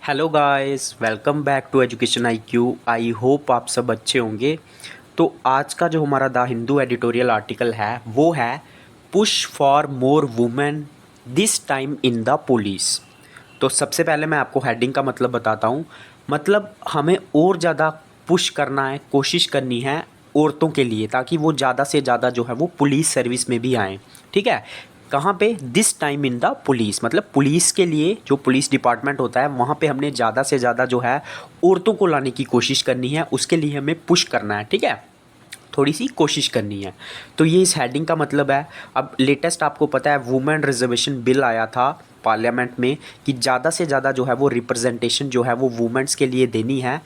Hello guys, welcome back to education IQ। I hope आप सब अच्छे होंगे। तो आज का जो हमारा द हिंदू एडिटोरियल आर्टिकल है वो है push for more women this time in the police. तो सबसे पहले मैं आपको हेडिंग का मतलब बताता हूँ। मतलब हमें और ज़्यादा पुश करना है, कोशिश करनी है औरतों के लिए, ताकि वो ज़्यादा से ज़्यादा जो है वो पुलिस सर्विस में भी आएँ। ठीक है, कहाँ पे? This time in the police, मतलब पुलिस के लिए जो पुलिस डिपार्टमेंट होता है वहाँ पे हमने ज़्यादा से ज़्यादा जो है औरतों को लाने की कोशिश करनी है। उसके लिए हमें पुश करना है। ठीक है, थोड़ी सी कोशिश करनी है। तो ये इस हेडिंग का मतलब है। अब लेटेस्ट आपको पता है वुमेन रिजर्वेशन बिल आया था पार्लियामेंट में कि ज़्यादा से ज़्यादा जो है वो रिप्रेजेंटेशन जो है वो वुमेन्स के लिए देनी है।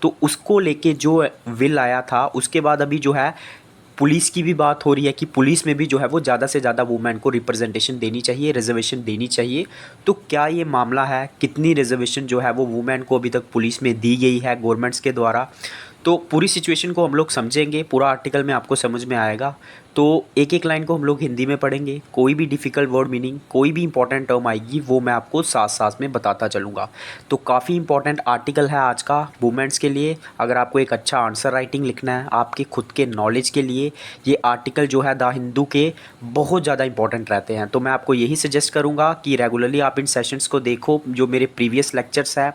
तो उसको लेके जो बिल आया था, उसके बाद अभी जो है पुलिस की भी बात हो रही है कि पुलिस में भी जो है वो ज़्यादा से ज़्यादा वुमेन को रिप्रेजेंटेशन देनी चाहिए, रिजर्वेशन देनी चाहिए। तो क्या ये मामला है? कितनी रिजर्वेशन जो है वो वुमेन को अभी तक पुलिस में दी गई है गवर्नमेंट्स के द्वारा? तो पूरी सिचुएशन को हम लोग समझेंगे, पूरा आर्टिकल में आपको समझ में आएगा। तो एक एक लाइन को हम लोग हिंदी में पढ़ेंगे। कोई भी डिफ़िकल्ट वर्ड मीनिंग, कोई भी इंपॉर्टेंट टर्म आएगी वो मैं आपको साथ साथ में बताता चलूँगा। तो काफ़ी इंपॉर्टेंट आर्टिकल है आज का वुमेन्स के लिए। अगर आपको एक अच्छा आंसर राइटिंग लिखना है आपके खुद के नॉलेज के लिए, ये आर्टिकल जो है द हिंदू के बहुत ज़्यादा इंपॉर्टेंट रहते हैं। तो मैं आपको यही सजेस्ट करूँगा कि रेगुलरली आप इन सेशंस को देखो। जो मेरे प्रीवियस लेक्चर्स हैं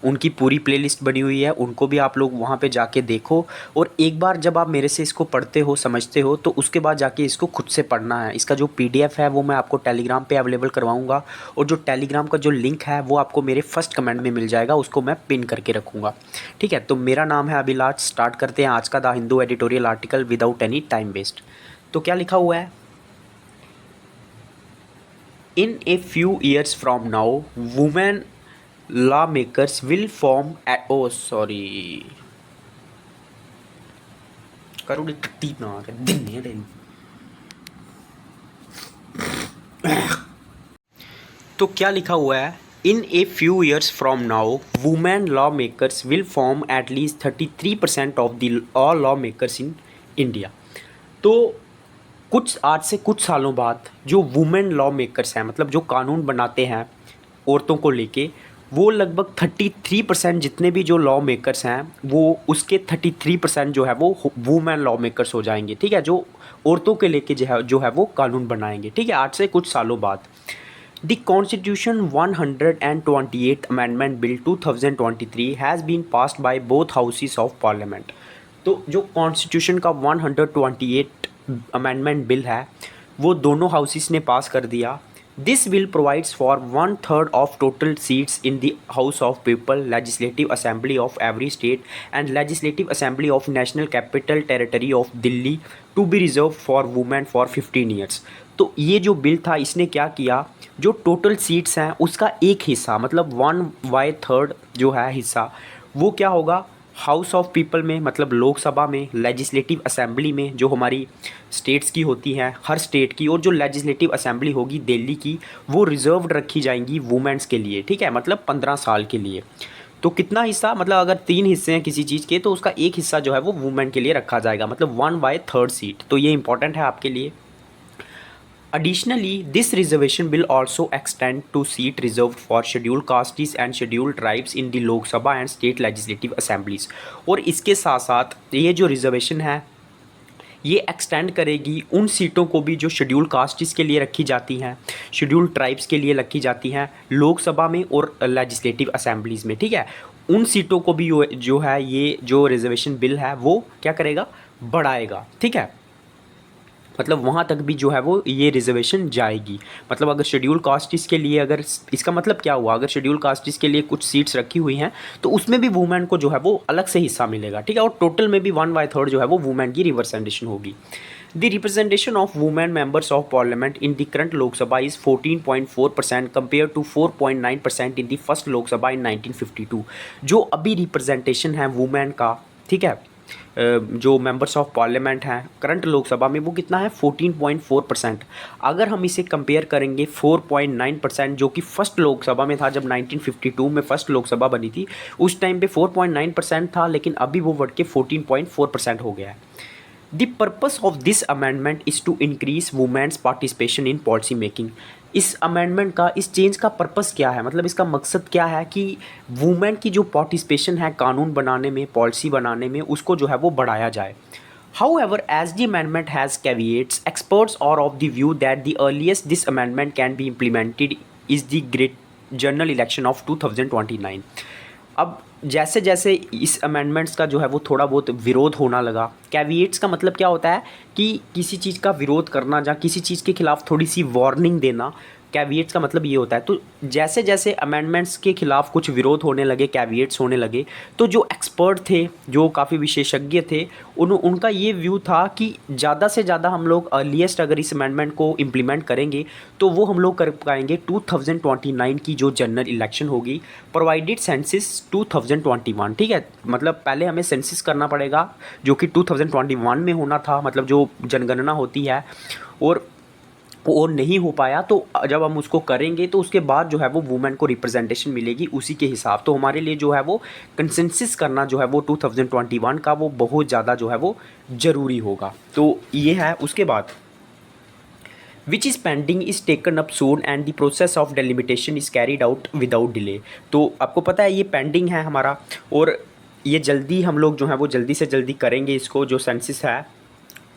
उनकी पूरी प्लेलिस्ट बनी हुई है, उनको भी आप लोग वहाँ पे जाके देखो। और एक बार जब आप मेरे से इसको पढ़ते हो, समझते हो, तो उसके बाद जाके इसको खुद से पढ़ना है। इसका जो PDF है वो मैं आपको टेलीग्राम पे अवेलेबल करवाऊँगा, और जो टेलीग्राम का जो लिंक है वो आपको मेरे फर्स्ट कमेंट में मिल जाएगा, उसको मैं पिन करके रखूँगा। ठीक है, तो मेरा नाम है अभिलाष। स्टार्ट करते हैं आज का the Hindu editorial article without any time waste. तो क्या लिखा हुआ है? In a few years from now women lawmakers will form at oh sorry करोड़ी टट्टी ना के दिन है दिन। तो क्या लिखा हुआ है? In a few years from now women law makers will form at least 33% of the all law makers in India. तो कुछ आज से कुछ सालों बाद जो वुमेन लॉ मेकर्स हैं, मतलब जो कानून बनाते हैं औरतों को लेके, वो लगभग 33% जितने भी जो लॉ मेकर्स हैं वो उसके 33% जो है वो वुमेन लॉ मेकर्स हो जाएंगे। ठीक है, जो औरतों के लेके जो है वो कानून बनाएंगे। ठीक है, आज से कुछ सालों बाद। The constitution 128 amendment bill 2023 has been passed by both houses of parliament. तो जो कॉन्स्टिट्यूशन का 128 अमेंडमेंट बिल है वो दोनों हाउसेस ने पास कर दिया। This bill provides for 1/3 of total seats in the house of people legislative assembly of every state and legislative assembly of national capital territory of Delhi to be reserve for women for 15 years. तो ये जो bill था इसने क्या किया, जो total seats हैं उसका एक हिस्सा, मतलब 1/3 जो है हिस्सा, वो क्या होगा हाउस ऑफ पीपल में, मतलब लोकसभा में, लेजिस्लेटिव असेंबली में जो हमारी स्टेट्स की होती हैं हर स्टेट की, और जो लेजिस्लेटिव असेंबली होगी दिल्ली की, वो रिजर्व्ड रखी जाएंगी वुमेन्स के लिए। ठीक है, मतलब 15 साल के लिए। तो कितना हिस्सा, मतलब अगर 3 हिस्से हैं किसी चीज़ के तो उसका एक हिस्सा जो है वो वुमेन के लिए रखा जाएगा, मतलब 1/3 सीट। तो ये इंपॉर्टेंट है आपके लिए। Additionally, this reservation will also extend to seat reserved for scheduled castes and scheduled tribes in the Lok Sabha and state legislative assemblies। और इसके साथ साथ ये जो रिजर्वेशन है ये एक्सटेंड करेगी उन सीटों को भी जो शेड्यूल कास्ट्स के लिए रखी जाती हैं, शेड्यूल ट्राइब्स के लिए रखी जाती हैं लोकसभा में और लेजिस्लेटिव असेंबलीज़ में। ठीक है, उन सीटों को भी जो है ये जो रिजर्वेशन बिल है वो क्या करेगा, बढ़ाएगा। ठीक है, मतलब वहाँ तक भी जो है वो ये रिजर्वेशन जाएगी। मतलब अगर शेड्यूल कास्टिस के लिए, अगर इसका मतलब क्या हुआ, अगर शेड्यूल कास्टिस के लिए कुछ सीट्स रखी हुई हैं तो उसमें भी वुमेन को जो है वो अलग से हिस्सा मिलेगा। ठीक है, और टोटल में भी 1/3 जो है वो वुमेन की रिप्रेजेंटेशन होगी। The representation of women members of parliament in the current Lok Sabha is 14.4% compare to 4.9% in the first Lok Sabha in 1952। जो अभी रिप्रेजेंटेशन है वुमेन का, ठीक है, जो मेंबर्स ऑफ पार्लियामेंट हैं करंट लोकसभा में, वो कितना है 14.4%। अगर हम इसे कंपेयर करेंगे 4.9% जो कि फर्स्ट लोकसभा में था, जब 1952 में फर्स्ट लोकसभा बनी थी उस टाइम पे 4.9% था, लेकिन अभी वो बढ़ के 14.4% हो गया है। The purpose of this amendment is to increase women's participation in policy making. इस अमेंडमेंट का, इस चेंज का पर्पस क्या है, मतलब इसका मकसद क्या है कि वुमेन की जो पार्टिसिपेशन है कानून बनाने में, पॉलिसी बनाने में, उसको जो है वो बढ़ाया जाए। However, as the amendment has caveats, experts are of the view that the earliest this amendment can be implemented is the Great General Election of 2029। अब जैसे जैसे इस अमेंडमेंट्स का जो है वो थोड़ा बहुत विरोध होना लगा। कैविएट्स का मतलब क्या होता है कि किसी चीज़ का विरोध करना या किसी चीज़ के खिलाफ थोड़ी सी वार्निंग देना। कैविएट्स का मतलब ये होता है। तो जैसे जैसे अमेंडमेंट्स के खिलाफ कुछ विरोध होने लगे, कैविएट्स होने लगे, तो जो एक्सपर्ट थे, जो काफ़ी विशेषज्ञ थे, उनका ये व्यू था कि ज़्यादा से ज़्यादा हम लोग अर्लीस्ट अगर इस अमेंडमेंट को इम्प्लीमेंट करेंगे तो वो हम लोग कर पाएंगे 2029 की जो जनरल इलेक्शन होगी, प्रोवाइडेड सेंसिस 2021। ठीक है, मतलब पहले हमें सेंसिस करना पड़ेगा जो कि 2021 में होना था, मतलब जो जनगणना होती है, और वो नहीं हो पाया। तो जब हम उसको करेंगे तो उसके बाद जो है वो वुमेन को रिप्रेजेंटेशन मिलेगी उसी के हिसाब। तो हमारे लिए जो है वो कंसेंसस करना जो है वो 2021 का वो बहुत ज़्यादा जो है वो ज़रूरी होगा। तो ये है। उसके बाद which is pending is taken up soon and the process of delimitation is carried out without delay. तो आपको पता है ये पेंडिंग है हमारा, और ये जल्दी हम लोग जो है वो जल्दी से जल्दी करेंगे इसको, जो सेंसिस है।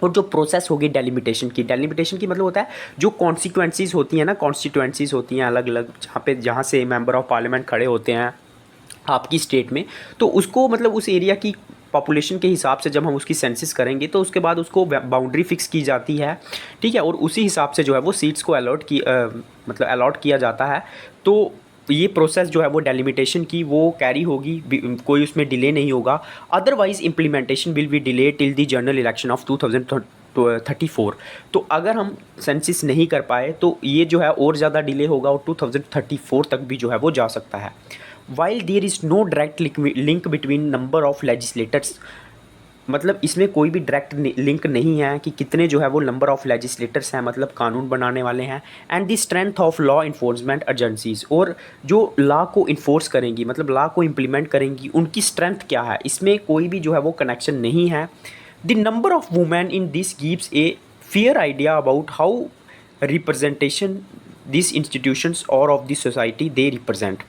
और जो प्रोसेस होगी डेलिमिटेशन की मतलब होता है जो कॉन्सिक्वेंसीज होती हैं ना, कॉन्स्टिट्यूएंसीज होती हैं अलग अलग, जहाँ से मेंबर ऑफ पार्लियामेंट खड़े होते हैं आपकी स्टेट में, तो उसको मतलब उस एरिया की पॉपुलेशन के हिसाब से जब हम उसकी सेंसिस करेंगे तो उसके बाद उसको बाउंड्री फिक्स की जाती है। ठीक है, और उसी हिसाब से जो है वो सीट्स को मतलब अलॉट किया जाता है। तो ये प्रोसेस जो है वो डेलिमिटेशन की वो कैरी होगी, कोई उसमें डिले नहीं होगा। Otherwise implementation will be delay till the general election of 2034। तो अगर हम सेंसिस नहीं कर पाए तो ये जो है और ज़्यादा डिले होगा और 2034 तक भी जो है वो जा सकता है। While there is no direct link between number of legislators, मतलब इसमें कोई भी डायरेक्ट लिंक नहीं है कि कितने जो है वो नंबर ऑफ लेजिस्लेटर्स हैं, मतलब कानून बनाने वाले हैं, and the strength of law enforcement agencies, और जो लॉ को इन्फोर्स करेंगी, मतलब लॉ को इम्प्लीमेंट करेंगी, उनकी स्ट्रेंथ क्या है, इसमें कोई भी जो है वो कनेक्शन नहीं है। The number of women in this gives a fair idea about how representation this institutions are of the society they represent.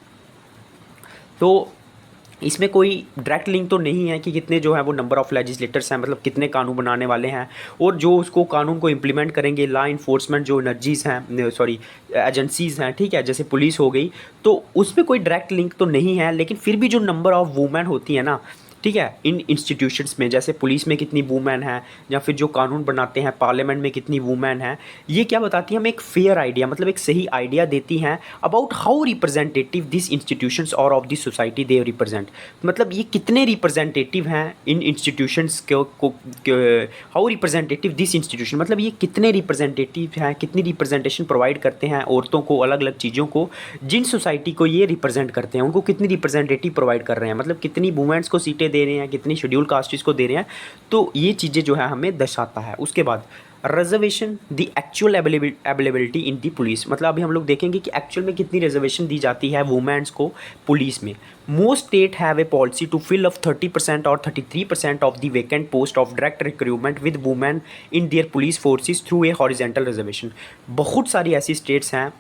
तो इसमें कोई डायरेक्ट लिंक तो नहीं है कि कितने जो है वो नंबर ऑफ़ लेजिस्लेटर्स हैं, मतलब कितने कानून बनाने वाले हैं, और जो उसको कानून को इम्प्लीमेंट करेंगे, लॉ इन्फोर्समेंट जो एनर्जीज़ हैं, सॉरी एजेंसीज़ हैं, ठीक है, जैसे पुलिस हो गई, तो उसमें कोई डायरेक्ट लिंक तो नहीं है। लेकिन फिर भी जो नंबर ऑफ़ वुमेन होती है ना, ठीक है, इन इंस्टीट्यूशंस में, जैसे पुलिस में कितनी वुमेन है, या फिर जो कानून बनाते हैं पार्लियामेंट में कितनी वुमेन है, ये क्या बताती है हमें, एक फेयर आइडिया, मतलब एक सही आइडिया देती हैं about how representative this institutions are of this society they represent. मतलब ये कितने रिप्रेजेंटेटिव हैं इन इंस्टीट्यूशंस को हाउ रिप्रेजेंटेटिव दिस इंस्टीट्यूशन, मतलब ये कितने रिप्रेजेंटेटिव हैं, कितनी रिप्रेजेंटेशन प्रोवाइड करते हैं औरतों को, अलग अलग चीज़ों को, जिन सोसाइटी को ये रिप्रेजेंट करते हैं उनको कितनी रिप्रेजेंटेटिव प्रोवाइड कर रहे हैं, मतलब कितनी वुमेन्स को सीटें दे रहे हैं, कितनी शेड्यूल कास्टिस को दे रहे हैं। तो ये चीज़ें जो है हमें दर्शाता है। उसके बाद reservation the actual availability in the police, मतलब अभी हम लोग देखेंगे कि एक्चुअल में कितनी रिजर्वेशन दी जाती है वुमेन्स को पुलिस में। Most state have a policy to fill up 30% और 33% of the vacant post of direct recruitment with women in their police forces through a horizontal reservation. बहुत सारी ऐसी स्टेट्स हैं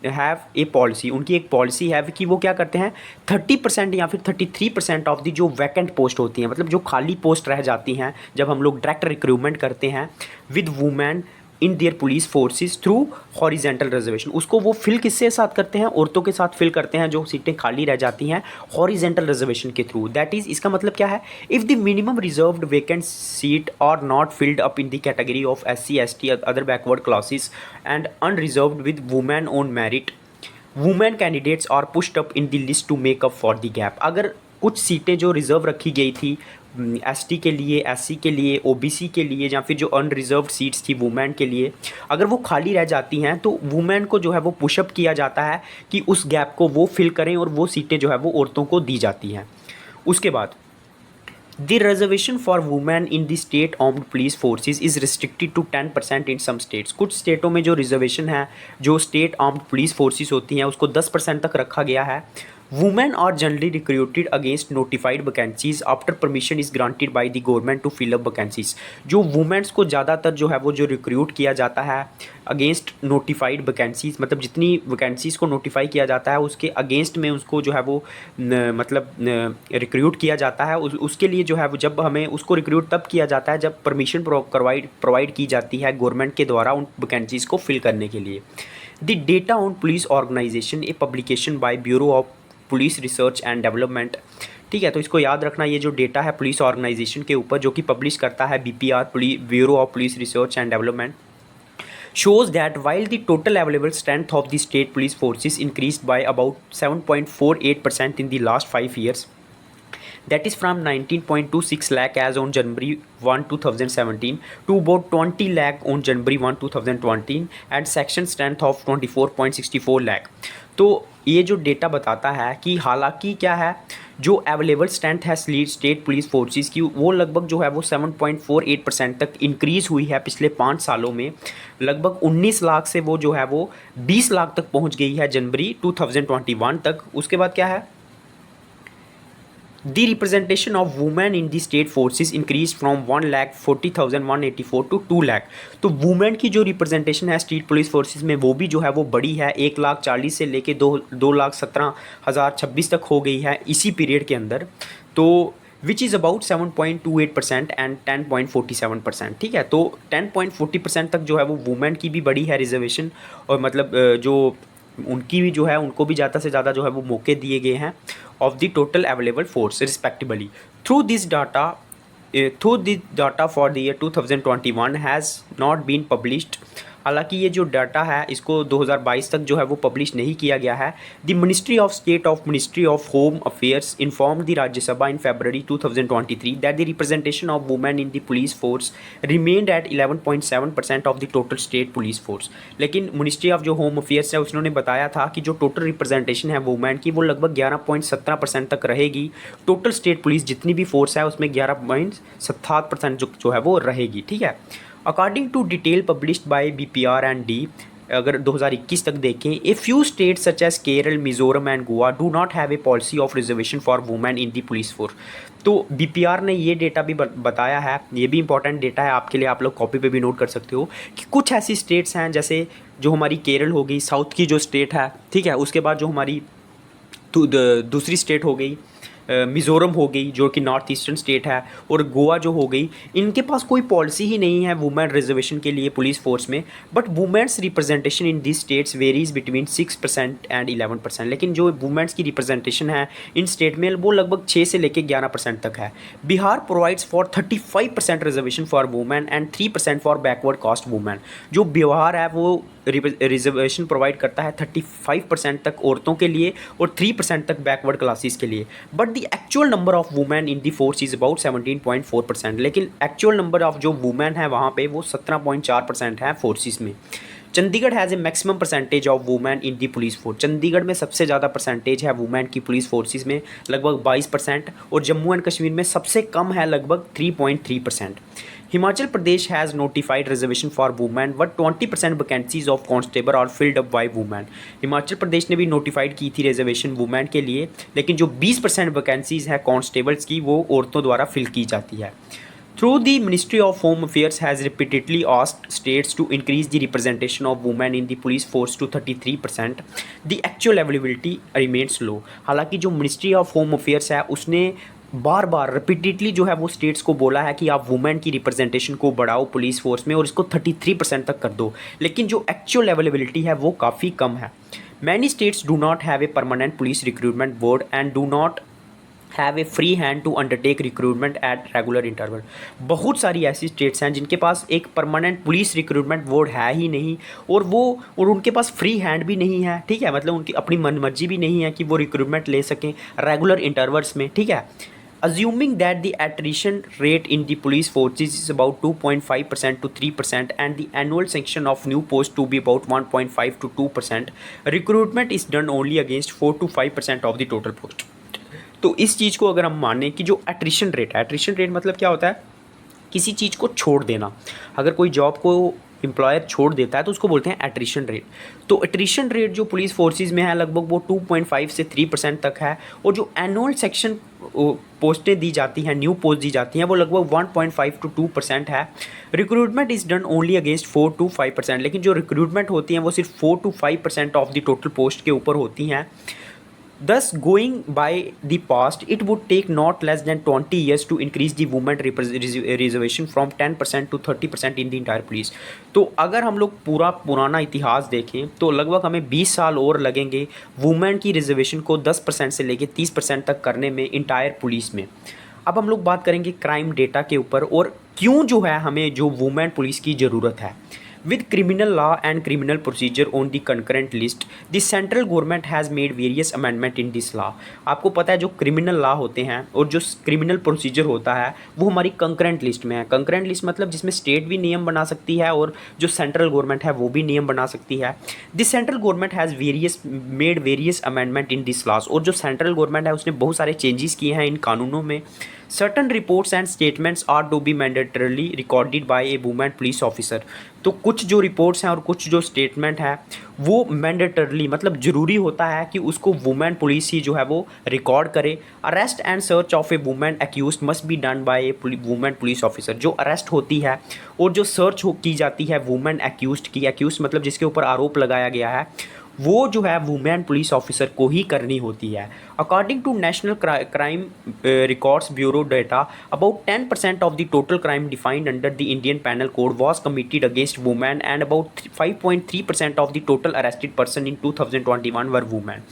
हैव ए पॉलिसी, उनकी एक policy है कि वो क्या करते हैं, 30% या फिर 33% ऑफ दी जो वैकेंट पोस्ट होती हैं, मतलब जो खाली पोस्ट रह जाती हैं जब हम लोग डायरेक्ट रिक्रूटमेंट करते हैं with women in their police forces through horizontal reservation, उसको वो फिल किसके साथ करते हैं, औरतों के साथ फिल करते हैं जो सीटें खाली रह जाती हैं हॉरिजेंटल रिजर्वेशन के थ्रू। दैट इज़, इसका मतलब क्या है, if the minimum reserved vacant seat are not filled up in the category of SC ST other backward classes and unreserved with women on merit, women candidates are pushed up in the list to make up for the gap. अगर कुछ सीटें जो reserve रखी गई थी ST के लिए, SC के लिए, OBC के लिए, या फिर जो अनरिजर्व्ड सीट्स थी वुमेन के लिए, अगर वो खाली रह जाती हैं तो वुमेन को जो है वो पुशअप किया जाता है कि उस गैप को वो फिल करें, और वो सीटें जो है वो औरतों को दी जाती हैं। उसके बाद the reservation for women in the state armed police forces is restricted to 10% in some states. कुछ स्टेटों में जो रिजर्वेशन है, जो स्टेट आर्म्ड पुलिस फोर्सेस होती हैं, उसको 10% तक रखा गया है। Women are generally recruited against notified vacancies after permission is granted by the government to fill up vacancies. जो वुमेन्स को ज़्यादातर जो है वो जो रिक्रूट किया जाता है अगेंस्ट नोटिफाइड वैकेंसीज, मतलब जितनी वैकेंसीज़ को नोटिफाई किया जाता है उसके अगेंस्ट में उसको जो है वो रिक्रूट किया जाता है। उसके लिए जो है वो जब हमें उसको रिक्रूट तब किया जाता है जब परमिशन प्रोवाइड की जाती है गवर्नमेंट के द्वारा उन वैकेंसीज़ को फिल करने के लिए। The data on police organisation a publication by bureau of police research and development. ठीक है, तो इसको याद रखना, ये जो डेटा है पुलिस ऑर्गेनाइजेशन के ऊपर जो कि पब्लिश करता है BPR, bureau of police research and development, shows that while the total available strength of the state police forces increased by about 7.48% in the last 5 years, that is from 19.26 lakh as on January 1, 2017 to about 20 lakh on January 1, 2020 and section strength of 24.64 lakh। तो ये जो data बताता है कि हालांकि क्या है, जो अवेलेबल स्ट्रेंथ है स्टेट पुलिस फोर्सेस की वो लगभग जो है वो 7.48% तक इंक्रीज़ हुई है पिछले 5 सालों में। लगभग 19 लाख से वो जो है वो 20 लाख तक पहुंच गई है जनवरी 2021 तक। उसके बाद क्या है, The representation of women in the state forces increased from 1,40,184 to 2 lakh. तो वुमेन की जो रिप्रेजेंटेशन है स्टेट पुलिस फोर्सेस में वो भी जो है वो बड़ी है, 1,40,000 से लेके 2,17,026 तक हो गई है इसी पीरियड के अंदर। तो विच इज़ अबाउट 7.28% एंड 10.47%। ठीक है, तो 10.40% तक जो है वो वुमेन की भी बड़ी है रिजर्वेशन, और मतलब जो उनकी भी जो है उनको भी ज़्यादा से ज़्यादा जो है वो मौके दिए गए हैं of the total available force respectively। through this data for the year 2021 has not been published। हालांकि ये जो डाटा है इसको 2022 तक जो है वो पब्लिश नहीं किया गया है। The ministry of home affairs inform the Rajya Sabha in February 2023 that the representation of women in the police force remained at 11.7% of the total state police force. लेकिन मिनिस्ट्री ऑफ जो होम अफेयर्स है उसने बताया था कि जो टोटल रिप्रेजेंटेशन है women की वो लगभग 11.17% तक रहेगी। टोटल स्टेट पुलिस जितनी भी फोर्स है उसमें 11.7% जो है वो रहेगी। ठीक है, according to detail published by BPR and D, अगर 2021 तक देखें, a few states such as Kerala, Mizoram and Goa do not have a policy of reservation for women in the police force. तो BPR ने ये डेटा भी बताया है, ये भी इंपॉर्टेंट डेटा है आपके लिए, आप लोग कॉपी पे भी नोट कर सकते हो कि कुछ ऐसी स्टेट्स हैं जैसे जो हमारी केरल हो गई, साउथ की जो स्टेट है, ठीक है, उसके बाद जो हमारी दूसरी स्टेट हो गई मिज़ोरम हो गई जो कि नॉर्थ ईस्टर्न स्टेट है, और गोवा जो हो गई, इनके पास कोई पॉलिसी ही नहीं है वुमेन रिजर्वेशन के लिए पुलिस फोर्स में। But women's representation in this states varies between 6% and 11%। लेकिन जो वुमेन्स की रिप्रेजेंटेशन है इन स्टेट में वो लगभग 6 से लेकर 11% तक है। Bihar provides for 35% reservation for women and 3% for backward caste women. जो बिहार है वो रिजर्वेशन प्रोवाइड करता है 35% तक औरतों के लिए और 3% तक बैकवर्ड क्लासेस के लिए। But the actual number of women in the force is about 17.4%। लेकिन एक्चुअल नंबर ऑफ जो वुमेन है वहाँ पे वो 17.4% है फोर्सेस में। Chandigarh has a maximum percentage of women in the police force. Chandigarh में सबसे ज़्यादा परसेंटेज है वुमेन की पुलिस फोर्सेस में, लगभग 22%, और जम्मू एंड कश्मीर में सबसे कम है, लगभग 3.3%। Himachal Pradesh has notified reservation for women but 20% vacancies of constable are filled up by women. Himachal Pradesh ने भी नोटिफाइड की थी रिजर्वेशन वुमेन के लिए, लेकिन जो 20% वैकेंसीज है कांस्टेबल्स की वो औरतों द्वारा फिल की जाती है। Through the Ministry of Home Affairs has repeatedly asked states to increase the representation of women in the police force to 33%. The actual availability remains low। हालांकि जो मिनिस्ट्री ऑफ होम अफेयर्स है उसने बार बार repeatedly जो है वो states को बोला है कि आप वुमेन की रिप्रेजेंटेशन को बढ़ाओ पुलिस फोर्स में और इसको 33% तक कर दो, लेकिन जो एक्चुअल अवेलेबिलिटी है वो काफ़ी कम है। Many states do not have a permanent police recruitment board and do not have a free hand to undertake recruitment at regular interval. बहुत सारी ऐसी स्टेट्स हैं जिनके पास एक परमानेंट पुलिस रिक्रूटमेंट बोर्ड है ही नहीं, और उनके पास फ्री हैंड भी नहीं है। ठीक है, मतलब उनकी अपनी मनमर्जी भी नहीं है कि वो रिक्रूटमेंट ले सकें रेगुलर इंटरवल्स में। ठीक है, assuming that the attrition rate in the police forces is about 2.5% to 3% and the annual sanction of new posts to be about 1.5 to 2%, recruitment is done only against 4 to 5% of the total post। तो इस चीज़ को अगर हम मानें कि जो attrition rate है, attrition rate मतलब क्या होता है, किसी चीज़ को छोड़ देना। अगर कोई जॉब को एम्प्लॉयर छोड़ देता है तो उसको बोलते हैं एट्रिशन रेट। तो एट्रिशन रेट जो पुलिस फोर्सेस में है लगभग वो 2.5 से 3% तक है, और जो एनुअल सेक्शन पोस्टें दी जाती हैं, न्यू पोस्ट दी जाती हैं, वो लगभग 1.5 to 2% है। Recruitment is done only against 4 to 5%, लेकिन जो रिक्रूटमेंट होती हैं वो सिर्फ 4 to 5% of the total post के ऊपर होती हैं। Thus, going by the past, it would take not less than 20 years to increase the women reservation from 10% to 30% in the entire police। तो अगर हम लोग पूरा पुराना इतिहास देखें तो लगभग हमें 20 साल और लगेंगे वुमेन की रिजर्वेशन को 10% से लेके 30% तक करने में इंटायर पुलिस में। अब हम लोग बात करेंगे क्राइम डेटा के ऊपर और क्यों जो है हमें जो वुमेन पुलिस की ज़रूरत है। With criminal law and criminal procedure on the concurrent list, the central government has made various amendment in this law। आपको पता है जो क्रिमिनल लॉ होते हैं और जो क्रिमिनल प्रोसीजर होता है वो हमारी कंकरेंट लिस्ट में है। कंकरेंट लिस्ट मतलब जिसमें स्टेट भी नियम बना सकती है और जो सेंट्रल गवर्नमेंट है वो भी नियम बना सकती है। This central government has made various amendment in this laws, और जो सेंट्रल गवर्नमेंट है उसने बहुत सारे चेंजेस किए हैं इन कानूनों में। Certain reports and statements are to be mandatorily recorded by a woman police officer। तो कुछ जो रिपोर्ट्स हैं और कुछ जो स्टेटमेंट है वो मैंडेटरली मतलब ज़रूरी होता है कि उसको वुमेन पुलिस ही जो है वो रिकॉर्ड करे। Arrest and search of a women accuse must be done by a women police officer. जो अरेस्ट होती है और जो सर्च की जाती है वुमेन एक्यूज की, एक्यूज मतलब जिसके ऊपर आरोप लगाया गया है, वो जो है वुमेन पुलिस ऑफिसर को ही करनी होती है। According to national crime records bureau data, about 10% of the total crime defined under the Indian penal code was committed against women and about 5.3% of the total arrested person in 2021 were women.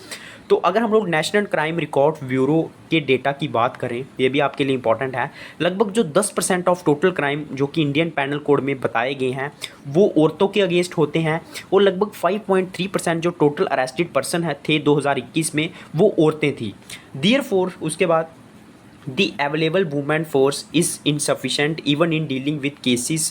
तो अगर हम लोग national crime record bureau के data की बात करें, ये भी आपके लिए इंपॉर्टेंट है, लगभग जो 10% ऑफ टोटल क्राइम जो कि इंडियन पैनल कोड में बताए गए हैं वो औरतों के अगेंस्ट होते हैं, और लगभग 5.3% जो टोटल अरेस्टेड पर्सन है थे 2021 में वो औरतें थी। देयरफॉर उसके बाद The available women force is insufficient even in dealing with cases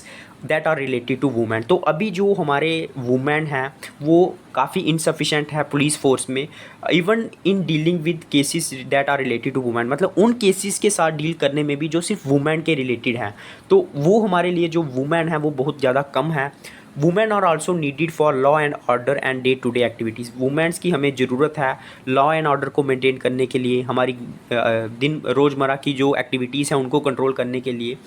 that are related to women। तो अभी जो हमारे वुमेन हैं वो काफ़ी इनसफिशेंट है पुलिस फोर्स में, even in dealing with cases that are related to women, मतलब उन केसेस के साथ डील करने में भी जो सिर्फ वुमेन के रिलेटेड हैं, तो वो हमारे लिए जो वुमेन है वो बहुत ज़्यादा कम है। Women are also needed for law and order and day to day activities. Women's की हमें ज़रूरत है लॉ एंड ऑर्डर को मेंटेन करने के लिए, हमारी दिन रोज़मर्रा की जो एक्टिविटीज़ हैं उनको कंट्रोल करने के लिए।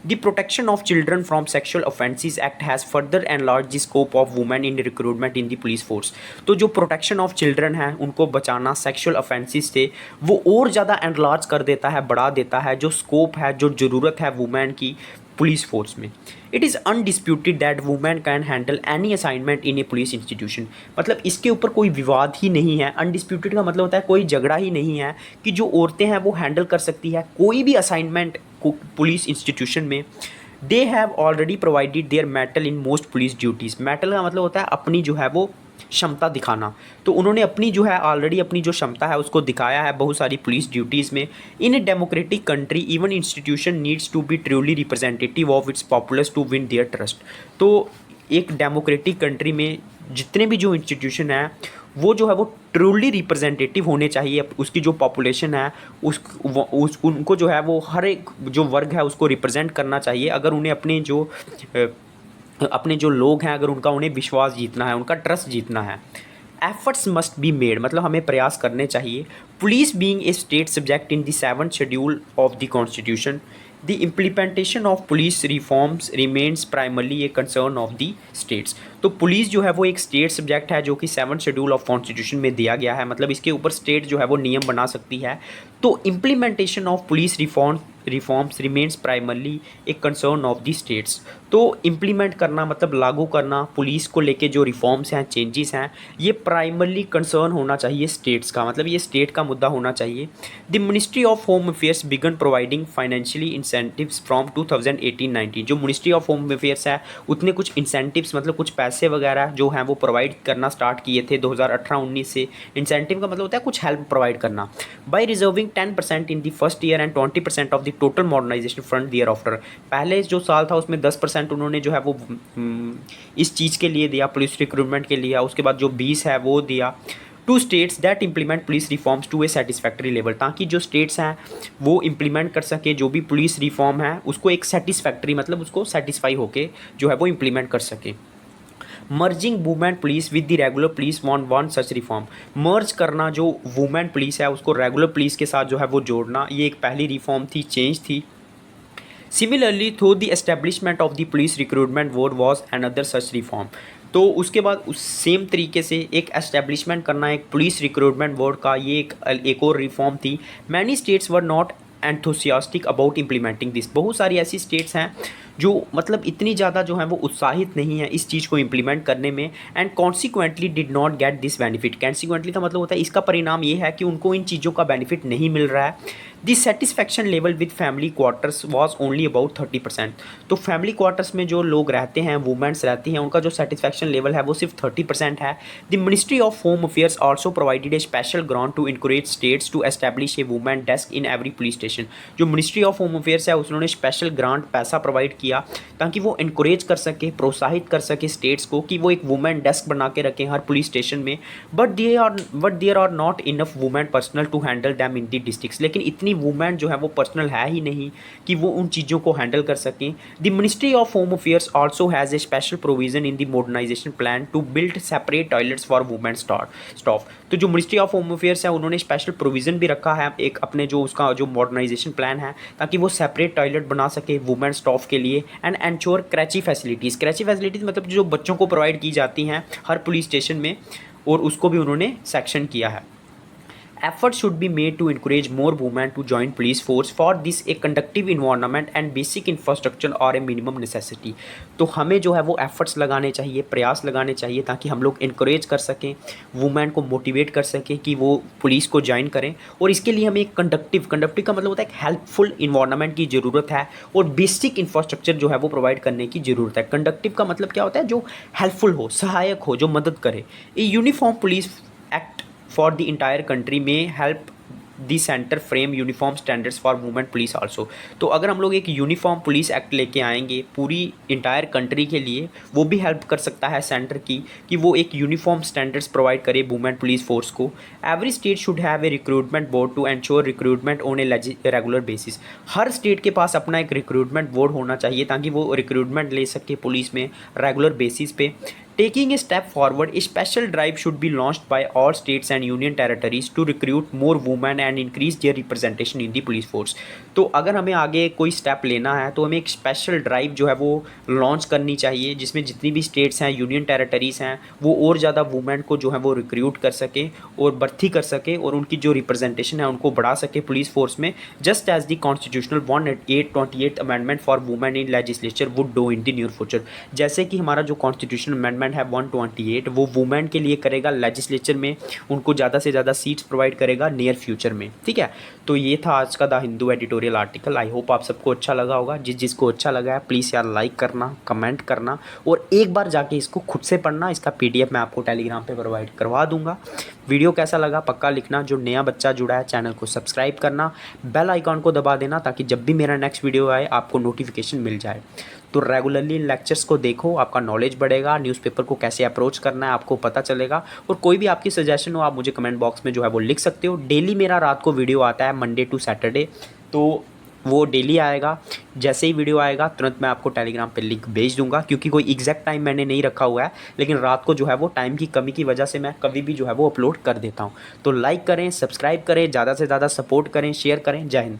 The protection of children from sexual offences act has further enlarge the scope of women in recruitment in the police force. तो जो प्रोटेक्शन ऑफ चिल्ड्रन है उनको बचाना सेक्शुअल ऑफेंसेस से, वो और ज़्यादा एनलार्ज कर देता है, बढ़ा देता है जो स्कोप है, जो ज़रूरत है वुमेन की पुलिस फोर्स में। It is undisputed that women can handle any assignment in A police institution. मतलब इसके ऊपर कोई विवाद ही नहीं है। अनडिस्प्यूटेड का मतलब होता है कोई झगड़ा ही नहीं है कि जो औरतें हैं वो हैंडल कर सकती है कोई भी असाइनमेंट पुलिस इंस्टीट्यूशन में। They have already provided their mettle in most police duties. Mettle का मतलब होता है अपनी जो है वो क्षमता दिखाना, तो उन्होंने अपनी जो है ऑलरेडी अपनी जो क्षमता है उसको दिखाया है बहुत सारी पुलिस ड्यूटीज़ में। In a democratic country even institution needs to be truly representative of its populars to win their trust. तो एक डेमोक्रेटिक कंट्री में जितने भी जो इंस्टीट्यूशन है वो जो है वो ट्रूली रिप्रेजेंटेटिव होने चाहिए। उसकी जो पॉपुलेशन है उनको जो है वो हर एक जो वर्ग है उसको रिप्रेजेंट करना चाहिए। अगर उन्हें अपने जो लोग हैं अगर उनका उन्हें विश्वास जीतना है, उनका ट्रस्ट जीतना है। एफर्ट्स मस्ट बी मेड, मतलब हमें प्रयास करने चाहिए। Police being a state subject in the 7th schedule of the constitution, the implementation of police reforms remains primarily a concern of the states. तो पुलिस जो है वो एक स्टेट सब्जेक्ट है जो कि 7th शेड्यूल ऑफ कॉन्स्टिट्यूशन में दिया गया है, मतलब इसके ऊपर स्टेट जो है वो नियम बना सकती है। तो implementation of police reforms remains primarily एक कंसर्न ऑफ द स्टेट्स। तो इम्प्लीमेंट करना मतलब लागू करना पुलिस को लेके जो रिफॉर्म्स हैं, चेंजेस हैं, ये प्राइमरली कंसर्न होना चाहिए स्टेट्स का, मतलब ये स्टेट का मुद्दा होना चाहिए। The ministry of home affairs began providing financially incentives from 2018-19। जो मिनिस्ट्री ऑफ होम अफेयर्स है उतने कुछ इंसेंटिव्स मतलब कुछ पैसे वगैरह जो हैं वो प्रोवाइड करना स्टार्ट किए थे 2018-19 से। इंसेंटिव का मतलब होता है कुछ हेल्प प्रोवाइड करना। By reserving 10% in the first year and 20% of the total modernisation fund year after. पहले जो साल था उसमें 10% उन्होंने जो है वो इस चीज़ के लिए दिया, पुलिस रिक्रूटमेंट के लिए। उसके बाद जो 20 है वो दिया to states that implement police reforms to a satisfactory level, ताकि जो स्टेट्स हैं वो इम्प्लीमेंट कर सके जो भी पुलिस रिफॉर्म है उसको एक सेटिस्फैक्ट्री मतलब उसको सेटिस्फाई होके जो है वो इम्प्लीमेंट कर सके। Merging women police with the regular police one such reform. Merge करना जो वुमेन पुलिस है उसको रेगुलर पुलिस के साथ जो है वो जोड़ना, ये एक पहली रिफॉर्म थी, चेंज थी। Similarly through the establishment of the police recruitment board was another such reform. तो उसके बाद उस सेम तरीके से एक एस्टेब्लिशमेंट करना एक पुलिस रिक्रूटमेंट बोर्ड का, ये एक और रिफॉर्म थी। Many states were not enthusiastic about implementing this. बहुत सारी ऐसी स्टेट्स हैं जो मतलब इतनी ज़्यादा जो है वो उत्साहित नहीं है इस चीज़ को इम्प्लीमेंट करने में। And consequently did not get this benefit. Consequently का मतलब होता है इसका परिणाम ये है कि उनको इन चीज़ों का बेनिफिट नहीं मिल रहा है। The satisfaction level with family quarters was only about 30%। तो फैमिली क्वार्टर्स में जो लोग रहते हैं, वुमेंस रहती हैं, उनका जो सेटिस्फैक्शन लेवल है वो सिर्फ 30% है। The ministry of home affairs also provided a special grant to encourage states to establish a women desk in every police station. जो मिनिस्ट्री ऑफ होम अफेयर्स है उन्होंने स्पेशल ग्रांट पैसा प्रोवाइड किया ताकि वो इनकरेज कर सके, प्रोत्साहित कर सके स्टेट्स को कि वो एक वुमेन डेस्क बना के रखें हर पुलिस स्टेशन में। But there are not enough women personnel to handle them in the districts. लेकिन इतनी वुमेन जो है वो पर्सनल है ही नहीं कि वो उन चीज़ों को हैंडल कर सकें। The ministry of home affairs also has a special provision in the modernisation plan to build separate toilets for women staff. तो जो मिनिस्ट्री ऑफ होम अफेयर्स है उन्होंने स्पेशल प्रोविज़न भी रखा है एक अपने जो उसका जो मॉडर्नाइजेशन प्लान है, ताकि वो सेपरेट टॉयलेट बना सके वुमेन स्टाफ के लिए। And ensure creche facilities. Creche facilities मतलब जो बच्चों को प्रोवाइड की जाती हैं हर पुलिस स्टेशन में, और उसको भी उन्होंने सेक्शन किया है। Efforts should be made to encourage more women to join police force. For this, a conducive environment and basic infrastructure are a minimum necessity. तो हमें जो है वो एफर्ट्स लगाने चाहिए, प्रयास लगाने चाहिए ताकि हम लोग इनक्रेज कर सकें, वुमेन को मोटिवेट कर सकें कि वो पुलिस को ज्वाइन करें। और इसके लिए हमें एक कंडक्टिव का मतलब होता है एक हेल्पफुल इन्वायरमेंट की ज़रूरत है, और बेसिक इंफ्रास्ट्रक्चर जो है वो प्रोवाइड करने की ज़रूरत है। कंडक्टिव का मतलब क्या होता है? जो हेल्पफुल हो, सहायक हो, जो मदद करे। A uniform police act for the entire country में help the centre frame uniform standards for women police also. तो अगर हम लोग एक यूनिफॉर्म पुलिस एक्ट लेके आएंगे पूरी इंटायर कंट्री के लिए, वो भी हेल्प कर सकता है सेंटर की कि वो एक यूनिफॉर्म स्टैंडर्ड्स प्रोवाइड करे वुमेन पुलिस फोर्स को। Every state should have a recruitment board to ensure recruitment on a regular basis. हर स्टेट के पास अपना एक रिक्रूटमेंट बोर्ड होना चाहिए ताकि वो रिक्रूटमेंट ले सके पुलिस में रेगुलर बेसिस पे। Taking a step forward, a special drive should be launched by all states and union territories to recruit more women and increase their representation in the police force. तो अगर हमें आगे कोई step लेना है तो हमें एक स्पेशल ड्राइव जो है वो लॉन्च करनी चाहिए जिसमें जितनी भी स्टेट्स हैं, यूनियन टेरिटरीज़ हैं, वो और ज़्यादा वुमेन को जो है वो रिक्रूट कर सके और भर्ती कर सके और उनकी जो रिप्रेजेंटेशन है उनको बढ़ा सके पुलिस फोर्स में, just as the constitutional 128 amendment for women in legislature would do in the near future. जैसे कि हमारा जो कॉन्स्टिट्यूशनल अमेंडमेंट है 128 वो वुमेन के लिए करेगा लेजिस्लेचर में, उनको ज़्यादा से ज़्यादा सीट्स प्रोवाइड करेगा नियर फ्यूचर में। ठीक है, तो ये था आज का the Hindu editorial article. I hope आप सबको अच्छा लगा होगा। जिसको अच्छा लगा है प्लीज़ यार लाइक करना, कमेंट करना, और एक बार जाके इसको खुद से पढ़ना। इसका PDF मैं आपको टेलीग्राम पे प्रोवाइड करवा दूंगा। वीडियो कैसा लगा पक्का लिखना। जो नया बच्चा जुड़ा है चैनल को सब्सक्राइब करना, बेल आइकॉन को दबा देना ताकि जब भी मेरा नेक्स्ट वीडियो आए आपको नोटिफिकेशन मिल जाए। तो रेगुलरली लेक्चर्स को देखो, आपका नॉलेज बढ़ेगा, न्यूज़पेपर को कैसे अप्रोच करना है आपको पता चलेगा। और कोई भी आपकी सजेशन हो आप मुझे कमेंट बॉक्स में जो है वो लिख सकते हो। डेली मेरा रात को वीडियो आता है मंडे टू सैटरडे, तो वो डेली आएगा। जैसे ही वीडियो आएगा तुरंत मैं आपको टेलीग्राम पे लिंक भेज दूंगा, क्योंकि कोई एग्जैक्ट टाइम मैंने नहीं रखा हुआ है, लेकिन रात को जो है वो टाइम की कमी की वजह से मैं कभी भी जो है वो अपलोड कर देता हूँ। तो लाइक करें, सब्सक्राइब करें, ज़्यादा से ज़्यादा सपोर्ट करें, शेयर करें। जय हिंद।